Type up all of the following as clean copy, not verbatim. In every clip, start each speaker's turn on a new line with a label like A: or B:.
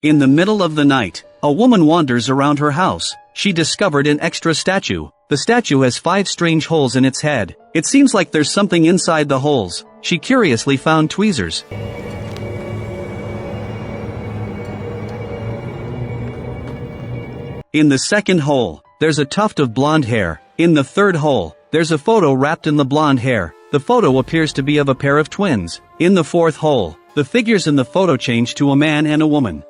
A: In the middle of the night, a woman wanders around her house. She discovered an extra statue. The statue has 5 strange holes in its head. It seems like there's something inside the holes. She curiously found tweezers. In the second hole, there's a tuft of blonde hair. In the third hole, there's a photo wrapped in the blonde hair. The photo appears to be of a pair of twins. In the fourth hole, the figures in the photo change to a man and a woman.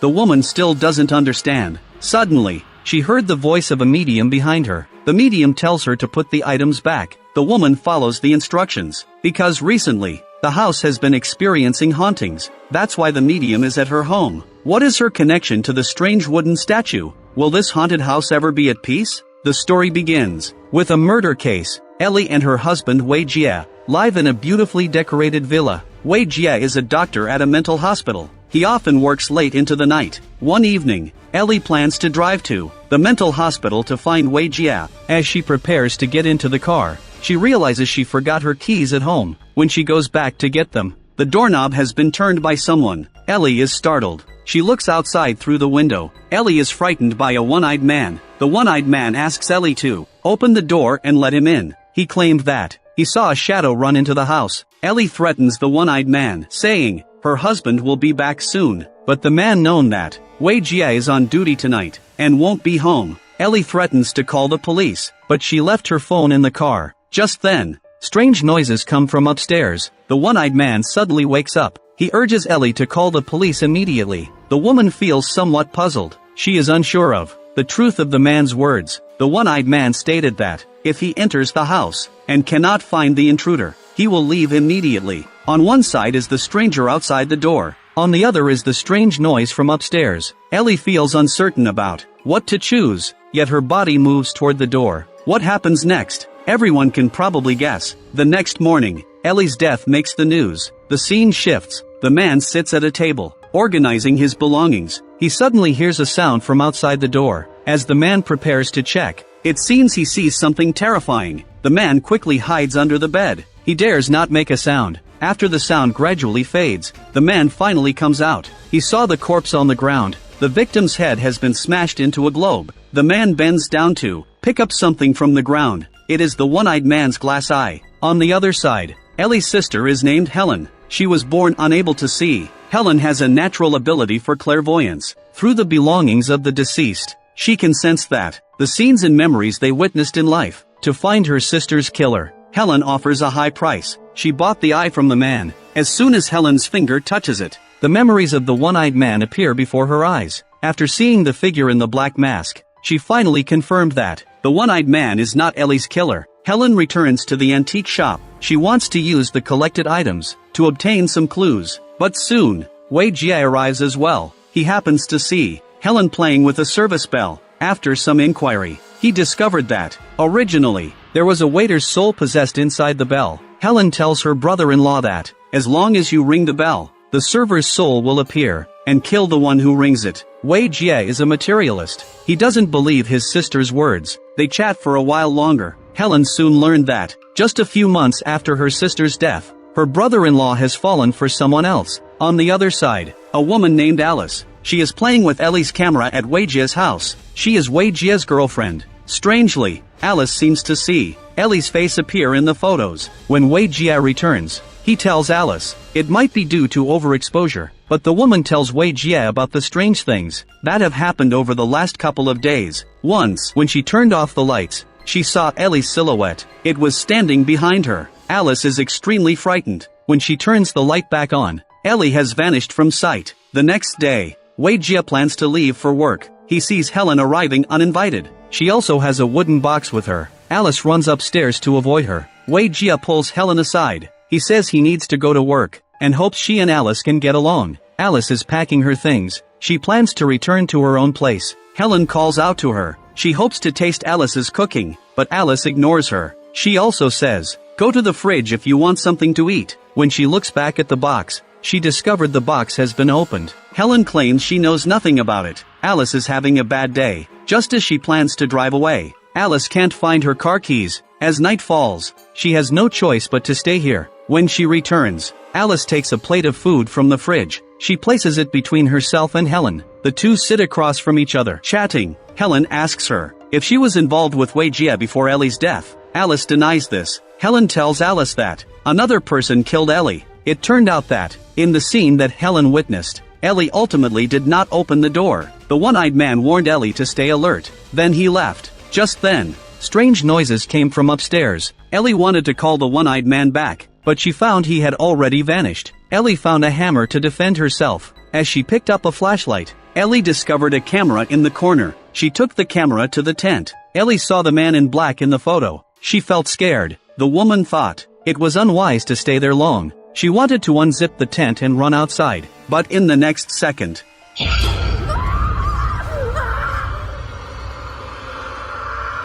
A: The woman still doesn't understand. Suddenly, she heard the voice of a medium behind her. The medium tells her to put the items back. The woman follows the instructions. Because recently, the house has been experiencing hauntings. That's why the medium is at her home. What is her connection to the strange wooden statue? Will this haunted house ever be at peace? The story begins with a murder case. Ellie and her husband Wei Jie live in a beautifully decorated villa. Wei Jie is a doctor at a mental hospital. He often works late into the night. One evening, Ellie plans to drive to the mental hospital to find Wei Jie. As she prepares to get into the car, she realizes she forgot her keys at home. When she goes back to get them, the doorknob has been turned by someone. Ellie is startled. She looks outside through the window. Ellie is frightened by a one-eyed man. The one-eyed man asks Ellie to open the door and let him in. He claimed that he saw a shadow run into the house. Ellie threatens the one-eyed man, saying her husband will be back soon. But the man knows that Wei Jie is on duty tonight and won't be home. Ellie threatens to call the police, but she left her phone in the car. Just then, strange noises come from upstairs. The one-eyed man suddenly wakes up. He urges Ellie to call the police immediately. The woman feels somewhat puzzled. She is unsure of the truth of the man's words. The one-eyed man stated that if he enters the house and cannot find the intruder, he will leave immediately. On one side is the stranger outside the door. On the other is the strange noise from upstairs. Ellie feels uncertain about what to choose, yet her body moves toward the door. What happens next? Everyone can probably guess. The next morning, Ellie's death makes the news. The scene shifts. The man sits at a table, organizing his belongings. He suddenly hears a sound from outside the door. As the man prepares to check, it seems he sees something terrifying. The man quickly hides under the bed. He dares not make a sound. After the sound gradually fades, the man finally comes out. He saw the corpse on the ground. The victim's head has been smashed into a globe. The man bends down to pick up something from the ground. It is the one-eyed man's glass eye. On the other side, Ellie's sister is named Helen. She was born unable to see. Helen has a natural ability for clairvoyance. Through the belongings of the deceased, she can sense that the scenes and memories they witnessed in life. To find her sister's killer, Helen offers a high price. She bought the eye from the man. As soon as Helen's finger touches it, the memories of the one-eyed man appear before her eyes. After seeing the figure in the black mask, she finally confirmed that the one-eyed man is not Ellie's killer. Helen returns to the antique shop. She wants to use the collected items to obtain some clues. But soon, Wei Jie arrives as well. He happens to see Helen playing with a service bell. After some inquiry, he discovered that originally, there was a waiter's soul possessed inside the bell. Helen tells her brother-in-law that as long as you ring the bell, the server's soul will appear and kill the one who rings it. Wei Jie is a materialist. He doesn't believe his sister's words. They chat for a while longer. Helen soon learned that just a few months after her sister's death, her brother-in-law has fallen for someone else. On the other side, a woman named Alice. She is playing with Ellie's camera at Wei Jie's house. She is Wei Jie's girlfriend. Strangely, Alice seems to see Ellie's face appear in the photos. When Wei Jie returns, he tells Alice it might be due to overexposure, but the woman tells Wei Jie about the strange things that have happened over the last couple of days. Once, when she turned off the lights, she saw Ellie's silhouette. It was standing behind her. Alice is extremely frightened. When she turns the light back on, Ellie has vanished from sight. The next day, Wei Jie plans to leave for work. He sees Helen arriving uninvited. She also has a wooden box with her. Alice runs upstairs to avoid her. Wei Jie pulls Helen aside. He says he needs to go to work and hopes she and Alice can get along. Alice is packing her things. She plans to return to her own place. Helen calls out to her. She hopes to taste Alice's cooking, but Alice ignores her. She also says, "Go to the fridge if you want something to eat." When she looks back at the box, she discovered the box has been opened. Helen claims she knows nothing about it. Alice is having a bad day. Just as she plans to drive away, Alice can't find her car keys. As night falls, she has no choice but to stay here. When she returns, Alice takes a plate of food from the fridge. She places it between herself and Helen. The two sit across from each other, chatting. Helen asks her if she was involved with Wei Jia before Ellie's death. Alice denies this. Helen tells Alice that another person killed Ellie. It turned out that, in the scene that Helen witnessed, Ellie ultimately did not open the door. The one-eyed man warned Ellie to stay alert. Then he left. Just then, strange noises came from upstairs. Ellie wanted to call the one-eyed man back, but she found he had already vanished. Ellie found a hammer to defend herself. As she picked up a flashlight, Ellie discovered a camera in the corner. She took the camera to the tent. Ellie saw the man in black in the photo. She felt scared. The woman thought it was unwise to stay there long. She wanted to unzip the tent and run outside, but in the next second,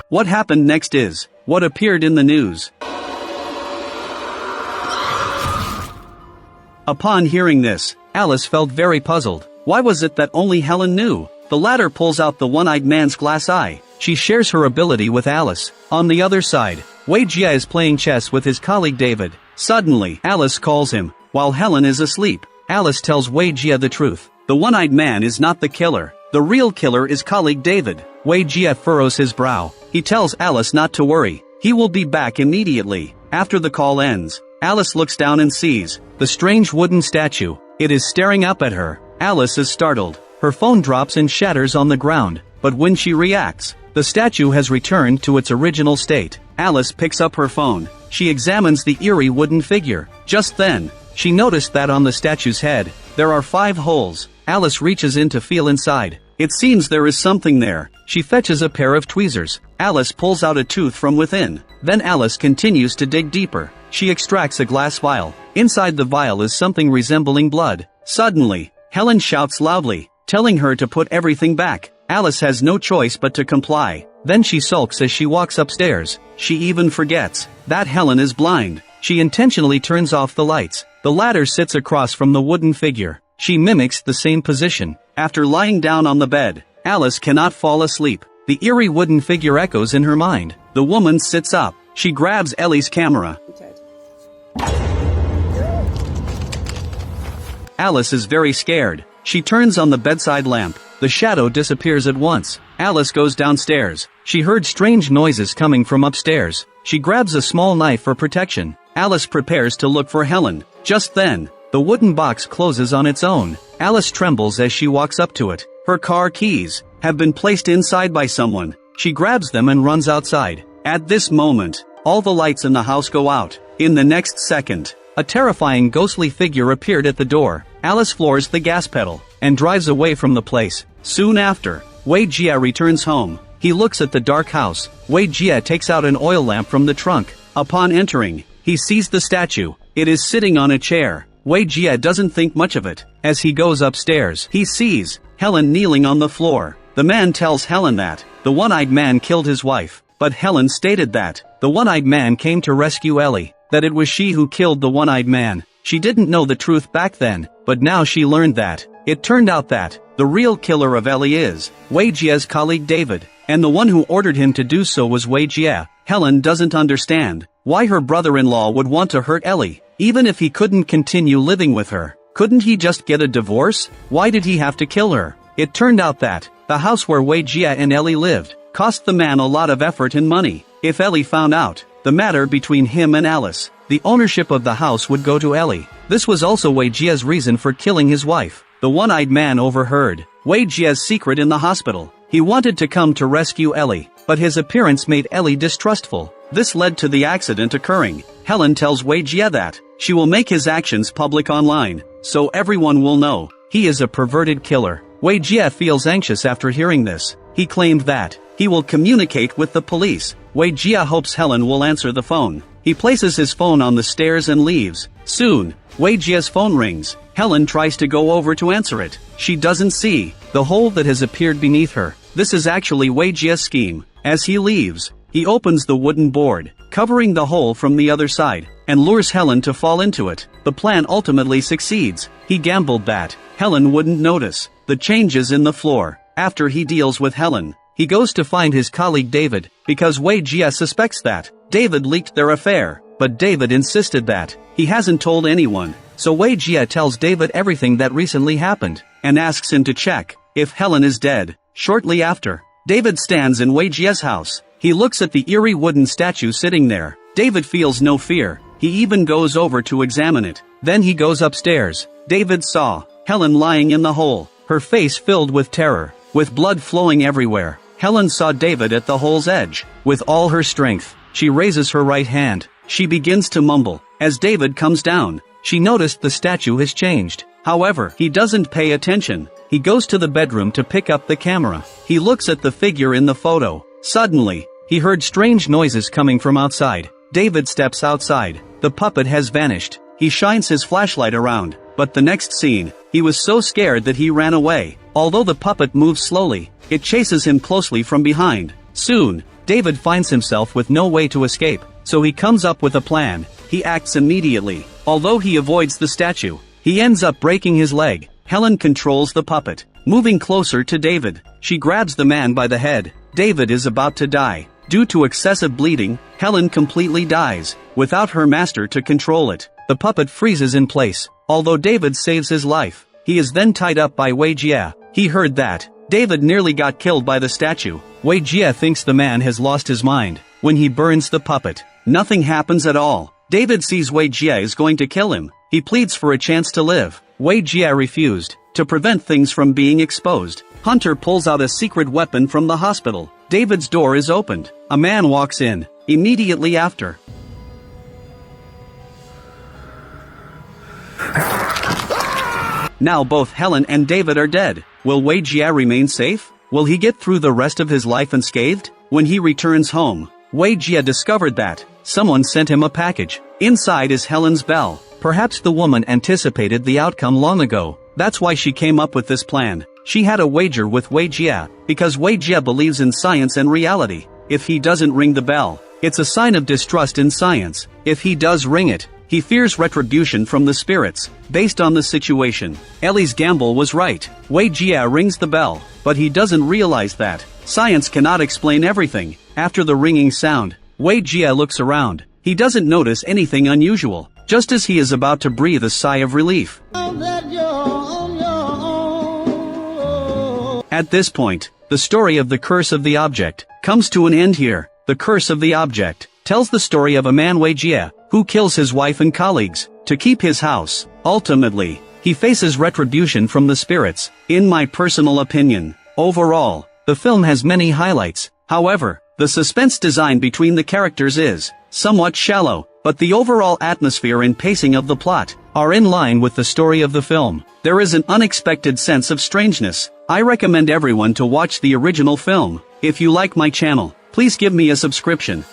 A: what happened next is what appeared in the news. Upon hearing this, Alice felt very puzzled. Why was it that only Helen knew? The latter pulls out the one-eyed man's glass eye. She shares her ability with Alice. On the other side, Wei Jia is playing chess with his colleague David. Suddenly, Alice calls him, while Helen is asleep. Alice tells Wei Jia the truth. The one-eyed man is not the killer. The real killer is colleague David. Wei Jia furrows his brow. He tells Alice not to worry. He will be back immediately. After the call ends, Alice looks down and sees the strange wooden statue. It is staring up at her. Alice is startled. Her phone drops and shatters on the ground, but when she reacts, the statue has returned to its original state. Alice picks up her phone. She examines the eerie wooden figure. Just then, she noticed that on the statue's head, there are 5 holes. Alice reaches in to feel inside. It seems there is something there. She fetches a pair of tweezers. Alice pulls out a tooth from within. Then Alice continues to dig deeper. She extracts a glass vial. Inside the vial is something resembling blood. Suddenly, Helen shouts loudly, telling her to put everything back. Alice has no choice but to comply. Then she sulks as she walks upstairs. She even forgets that Helen is blind. She intentionally turns off the lights. The latter sits across from the wooden figure. She mimics the same position. After lying down on the bed, Alice cannot fall asleep. The eerie wooden figure echoes in her mind. The woman sits up. She grabs Ellie's camera. Alice is very scared. She turns on the bedside lamp. The shadow disappears at once. Alice goes downstairs. She heard strange noises coming from upstairs. She grabs a small knife for protection. Alice prepares to look for Helen. Just then, the wooden box closes on its own. Alice trembles as she walks up to it. Her car keys have been placed inside by someone. She grabs them and runs outside. At this moment, all the lights in the house go out. In the next second, a terrifying ghostly figure appeared at the door. Alice floors the gas pedal and drives away from the place. Soon after, Wei Jia returns home. He looks at the dark house. Wei Jia takes out an oil lamp from the trunk. Upon entering, he sees the statue. It is sitting on a chair. Wei Jia doesn't think much of it. As he goes upstairs, he sees Helen kneeling on the floor. The man tells Helen that the one-eyed man killed his wife, but Helen stated that the one-eyed man came to rescue Ellie, that it was she who killed the one-eyed man. She didn't know the truth back then, but now she learned that. It turned out that the real killer of Ellie is Wei Jia's colleague David, and the one who ordered him to do so was Wei Jia. Helen doesn't understand why her brother-in-law would want to hurt Ellie, even if he couldn't continue living with her. Couldn't he just get a divorce? Why did he have to kill her? It turned out that the house where Wei Jia and Ellie lived cost the man a lot of effort and money. If Ellie found out the matter between him and Alice, the ownership of the house would go to Ellie. This was also Wei Jia's reason for killing his wife. The one-eyed man overheard Wei Jia's secret in the hospital. He wanted to come to rescue Ellie, but his appearance made Ellie distrustful. This led to the accident occurring. Helen tells Wei Jia that she will make his actions public online, so everyone will know he is a perverted killer. Wei Jia feels anxious after hearing this. He claimed that he will communicate with the police. Wei Jia hopes Helen will answer the phone. He places his phone on the stairs and leaves. Soon, Wei Jia's phone rings. Helen tries to go over to answer it. She doesn't see the hole that has appeared beneath her. This is actually Wei Jia's scheme. As he leaves, he opens the wooden board, covering the hole from the other side, and lures Helen to fall into it. The plan ultimately succeeds. He gambled that Helen wouldn't notice the changes in the floor. After he deals with Helen, he goes to find his colleague David, because Wei Jie suspects that David leaked their affair, but David insisted that he hasn't told anyone, so Wei Jie tells David everything that recently happened, and asks him to check if Helen is dead. Shortly after, David stands in Wei Jie's house. He looks at the eerie wooden statue sitting there. David feels no fear. He even goes over to examine it. Then he goes upstairs. David saw Helen lying in the hole, her face filled with terror, with blood flowing everywhere. Helen saw David at the hole's edge. With all her strength, she raises her right hand. She begins to mumble. As David comes down, she noticed the statue has changed. However, he doesn't pay attention. He goes to the bedroom to pick up the camera. He looks at the figure in the photo. Suddenly, he heard strange noises coming from outside. David steps outside. The puppet has vanished. He shines his flashlight around, but the next scene, he was so scared that he ran away. Although the puppet moves slowly, it chases him closely from behind. Soon, David finds himself with no way to escape, so he comes up with a plan. He acts immediately. Although he avoids the statue, he ends up breaking his leg. Helen controls the puppet, moving closer to David. She grabs the man by the head. David is about to die. Due to excessive bleeding, Helen completely dies. Without her master to control it, the puppet freezes in place. Although David saves his life, he is then tied up by Wei Jie. He heard that David nearly got killed by the statue. Wei Jie thinks the man has lost his mind. When he burns the puppet, nothing happens at all. David sees Wei Jie is going to kill him. He pleads for a chance to live. Wei Jie refused. To prevent things from being exposed, Hunter pulls out a secret weapon from the hospital. David's door is opened. A man walks in. Immediately after, now both Helen and David are dead. Will Wei Jie remain safe? Will he get through the rest of his life unscathed? When he returns home, Wei Jie discovered that someone sent him a package. Inside is Helen's bell. Perhaps the woman anticipated the outcome long ago. That's why she came up with this plan. She had a wager with Wei Jie, because Wei Jie believes in science and reality. If he doesn't ring the bell, it's a sign of distrust in science. If he does ring it, he fears retribution from the spirits. Based on the situation, Ellie's gamble was right. Wei Jie rings the bell, but he doesn't realize that science cannot explain everything. After the ringing sound, Wei Jie looks around. He doesn't notice anything unusual. Just as he is about to breathe a sigh of relief, at this point, the story of the curse of the object comes to an end here. The curse of the object tells the story of a man Wei Jie, who kills his wife and colleagues to keep his house. Ultimately, he faces retribution from the spirits. In my personal opinion, overall, the film has many highlights. However, the suspense design between the characters is somewhat shallow, but the overall atmosphere and pacing of the plot are in line with the story of the film. There is an unexpected sense of strangeness. I recommend everyone to watch the original film. If you like my channel, please give me a subscription.